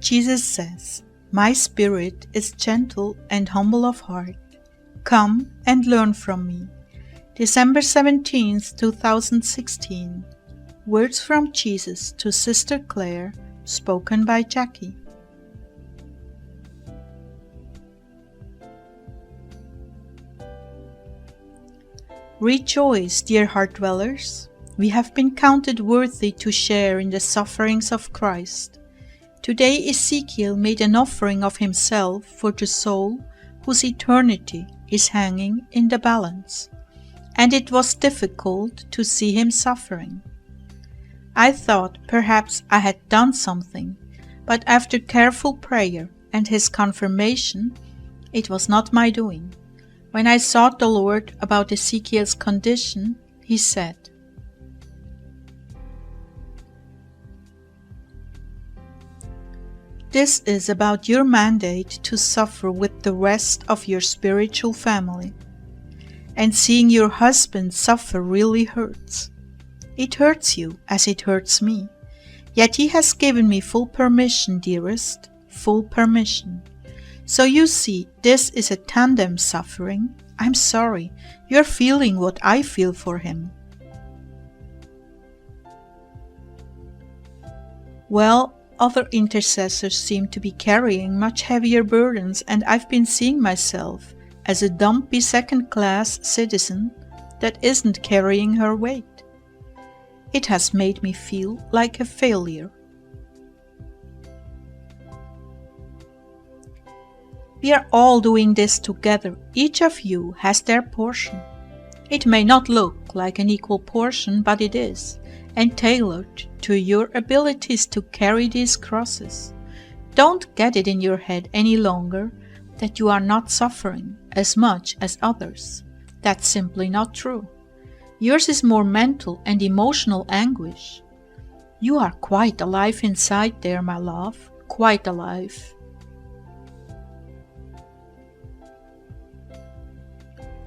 Jesus says, "My spirit is gentle and humble of heart. Come and learn from me." December 17th, 2016. Words from Jesus to Sister Clare, spoken by Jackie. Rejoice, dear Heartdwellers. We have been counted worthy to share in the sufferings of Christ. Today Ezekiel made an offering of himself for the soul whose eternity is hanging in the balance, and it was difficult to see him suffering. I thought perhaps I had done something, but after careful prayer and his confirmation, it was not my doing. When I sought the Lord about Ezekiel's condition, he said, "This is about your mandate to suffer with the rest of your spiritual family. And seeing your husband suffer really hurts. It hurts you as it hurts me. Yet he has given me full permission, dearest, full permission. So you see, this is a tandem suffering. I'm sorry, you're feeling what I feel for him." Well, other intercessors seem to be carrying much heavier burdens, and I've been seeing myself as a dumpy second-class citizen that isn't carrying her weight. It has made me feel like a failure. We are all doing this together. Each of you has their portion. It may not look like an equal portion, but it is, and tailored to your abilities to carry these crosses. Don't get it in your head any longer that you are not suffering as much as others. That's simply not true. Yours is more mental and emotional anguish. You are quite alive inside there, my love, quite alive.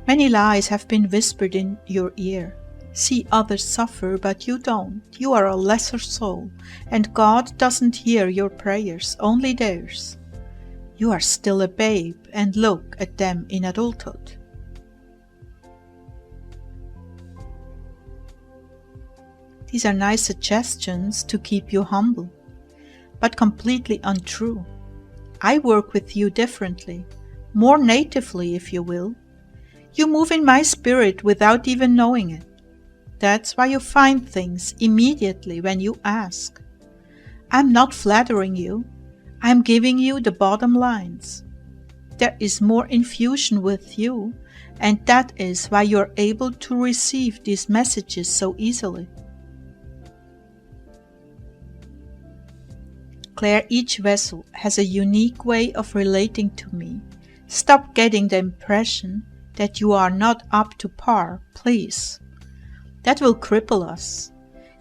Many lies have been whispered in your ear. See others suffer, but you don't. You are a lesser soul, and God doesn't hear your prayers, only theirs. You are still a babe, and look at them in adulthood. These are nice suggestions to keep you humble, but completely untrue. I work with you differently, more natively if you will. You move in my spirit without even knowing it. That's why you find things immediately when you ask. I'm not flattering you. I'm giving you the bottom lines. There is more infusion with you, and that is why you're able to receive these messages so easily. Clare, each vessel has a unique way of relating to me. Stop getting the impression that you are not up to par, please. That will cripple us.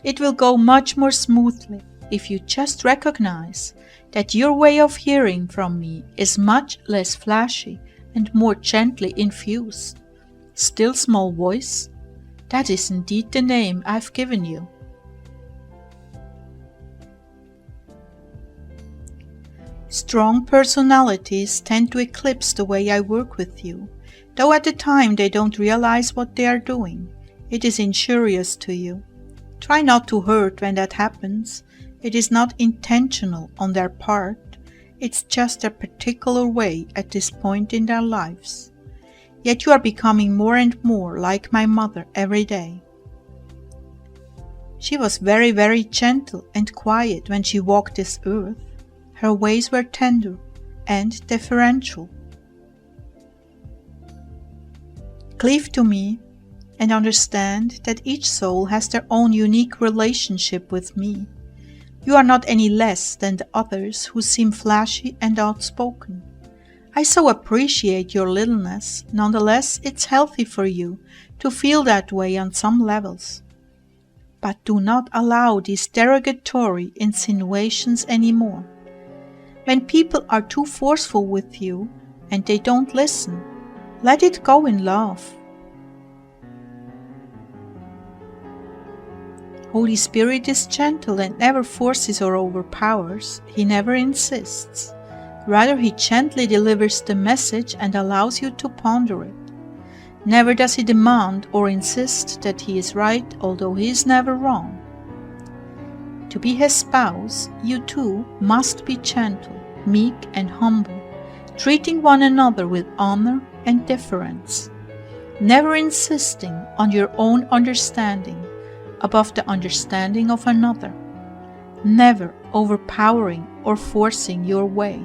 It will go much more smoothly if you just recognize that your way of hearing from me is much less flashy and more gently infused. Still small voice? That is indeed the name I've given you. Strong personalities tend to eclipse the way I work with you, though at the time they don't realize what they are doing. It is injurious to you. Try not to hurt when that happens. It is not intentional on their part. It's just their particular way at this point in their lives. Yet you are becoming more and more like my mother every day. She was very, very gentle and quiet when she walked this earth. Her ways were tender and deferential. Cleave to me and understand that each soul has their own unique relationship with me. You are not any less than the others who seem flashy and outspoken. I so appreciate your littleness. Nonetheless, it's healthy for you to feel that way on some levels. But do not allow these derogatory insinuations anymore. When people are too forceful with you and they don't listen, let it go in love. Holy Spirit is gentle and never forces or overpowers. He never insists. Rather, He gently delivers the message and allows you to ponder it. Never does He demand or insist that He is right, although He is never wrong. To be His spouse, you too must be gentle, meek and humble, treating one another with honor and deference, never insisting on your own understanding above the understanding of another, never overpowering or forcing your way.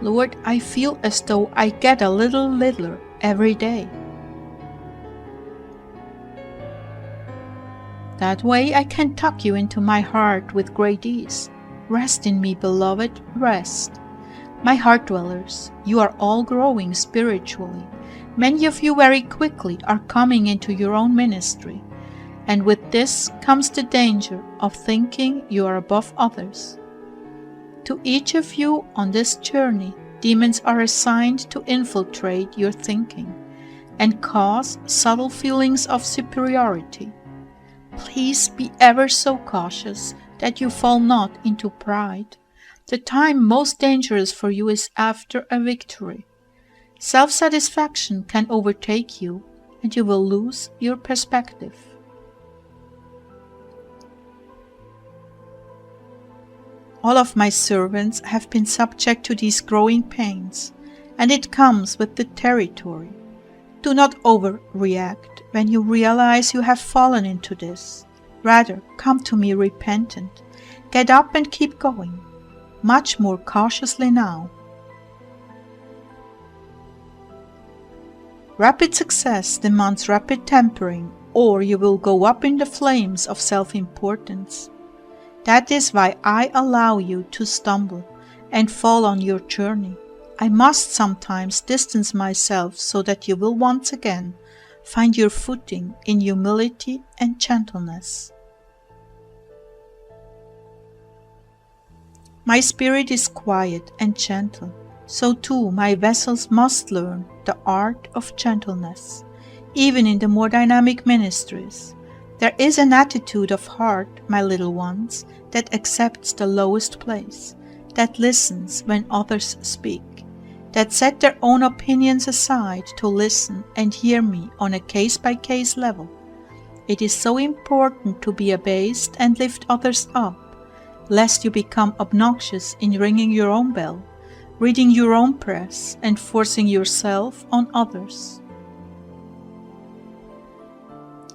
Lord, I feel as though I get a little littler every day. That way I can tuck you into my heart with great ease. Rest in me, beloved, rest. My Heartdwellers, you are all growing spiritually. Many of you very quickly are coming into your own ministry, and with this comes the danger of thinking you are above others. To each of you on this journey, demons are assigned to infiltrate your thinking and cause subtle feelings of superiority. Please be ever so cautious that you fall not into pride. The time most dangerous for you is after a victory. Self-satisfaction can overtake you, and you will lose your perspective. All of my servants have been subject to these growing pains, and it comes with the territory. Do not overreact when you realize you have fallen into this. Rather, come to me repentant. Get up and keep going, much more cautiously now. Rapid success demands rapid tempering, or you will go up in the flames of self-importance. That is why I allow you to stumble and fall on your journey. I must sometimes distance myself so that you will once again find your footing in humility and gentleness. My spirit is quiet and gentle, so too my vessels must learn the art of gentleness, even in the more dynamic ministries. There is an attitude of heart, my little ones, that accepts the lowest place, that listens when others speak, that set their own opinions aside to listen and hear me on a case-by-case level. It is so important to be abased and lift others up, lest you become obnoxious in ringing your own bell, reading your own press, and forcing yourself on others.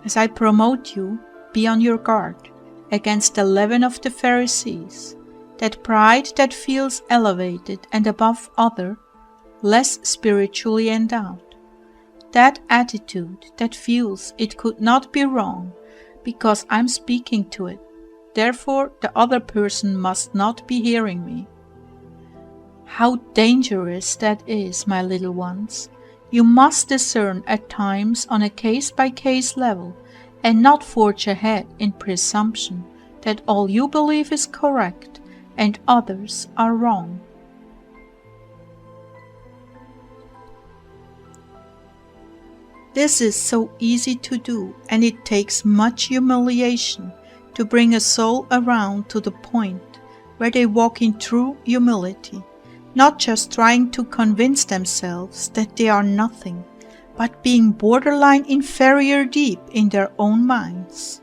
As I promote you, be on your guard against the leaven of the Pharisees, that pride that feels elevated and above other, less spiritually endowed, that attitude that feels it could not be wrong because I'm speaking to it, therefore the other person must not be hearing me. How dangerous that is, my little ones. You must discern at times on a case-by-case level and not forge ahead in presumption that all you believe is correct and others are wrong. This is so easy to do, and it takes much humiliation to bring a soul around to the point where they walk in true humility, not just trying to convince themselves that they are nothing, but being borderline inferior deep in their own minds.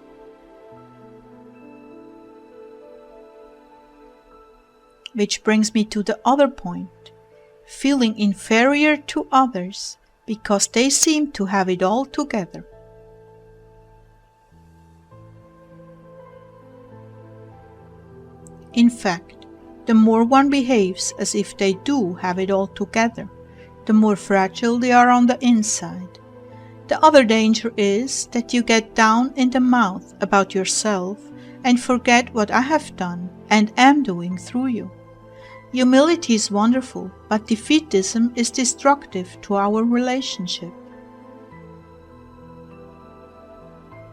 Which brings me to the other point, feeling inferior to others because they seem to have it all together. In fact, the more one behaves as if they do have it all together, the more fragile they are on the inside. The other danger is that you get down in the mouth about yourself and forget what I have done and am doing through you. Humility is wonderful, but defeatism is destructive to our relationship.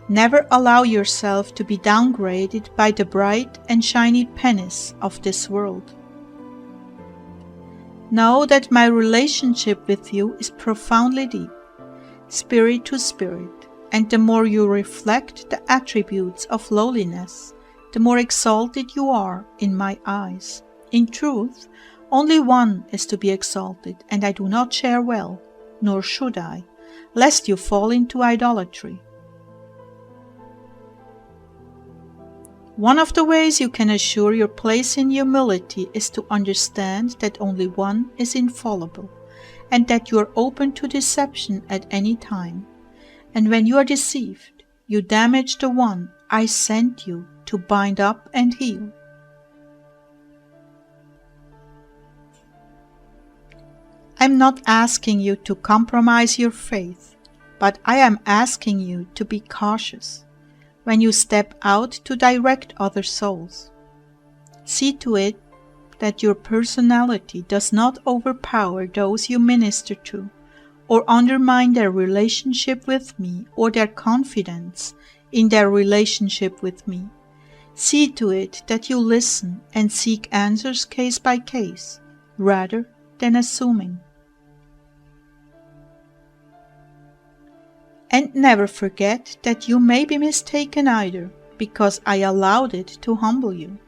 Never allow yourself to be downgraded by the bright and shiny pennies of this world. Know that my relationship with you is profoundly deep. spirit to spirit, and the more you reflect the attributes of lowliness, the more exalted you are in my eyes. In truth, only one is to be exalted, and I do not share well, nor should I, lest you fall into idolatry. One of the ways you can assure your place in humility is to understand that only one is infallible, and that you are open to deception at any time. And when you are deceived, you damage the one I sent you to bind up and heal. I'm not asking you to compromise your faith, but I am asking you to be cautious when you step out to direct other souls. See to it that your personality does not overpower those you minister to, or undermine their relationship with me or their confidence in their relationship with me. See to it that you listen and seek answers case by case, rather than assuming. And never forget that you may be mistaken either, because I allowed it to humble you,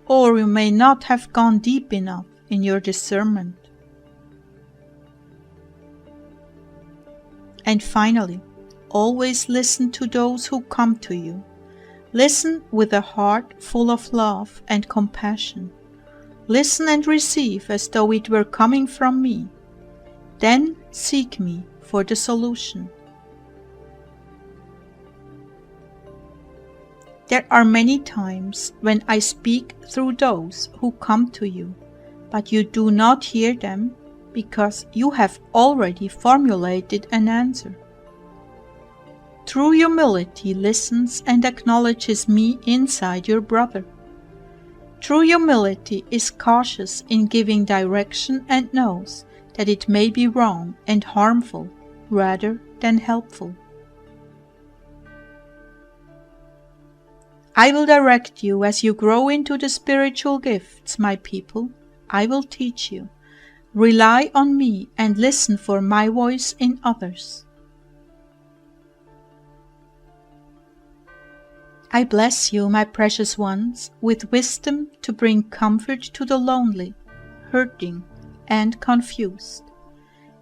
or you may not have gone deep enough in your discernment. And finally, always listen to those who come to you. Listen with a heart full of love and compassion. Listen and receive as though it were coming from me. Then seek me for the solution. There are many times when I speak through those who come to you, but you do not hear them because you have already formulated an answer. True humility listens and acknowledges me inside your brother. True humility is cautious in giving direction and knows that it may be wrong and harmful rather than helpful. I will direct you as you grow into the spiritual gifts, my people. I will teach you. Rely on me and listen for my voice in others. I bless you, my precious ones, with wisdom to bring comfort to the lonely, hurting, and confused.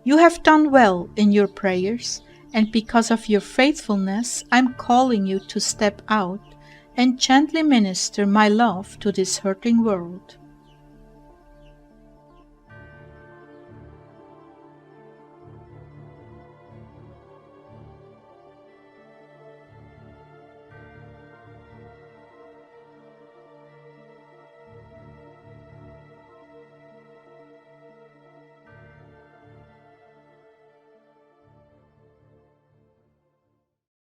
You have done well in your prayers, and because of your faithfulness, I'm calling you to step out and gently minister my love to this hurting world.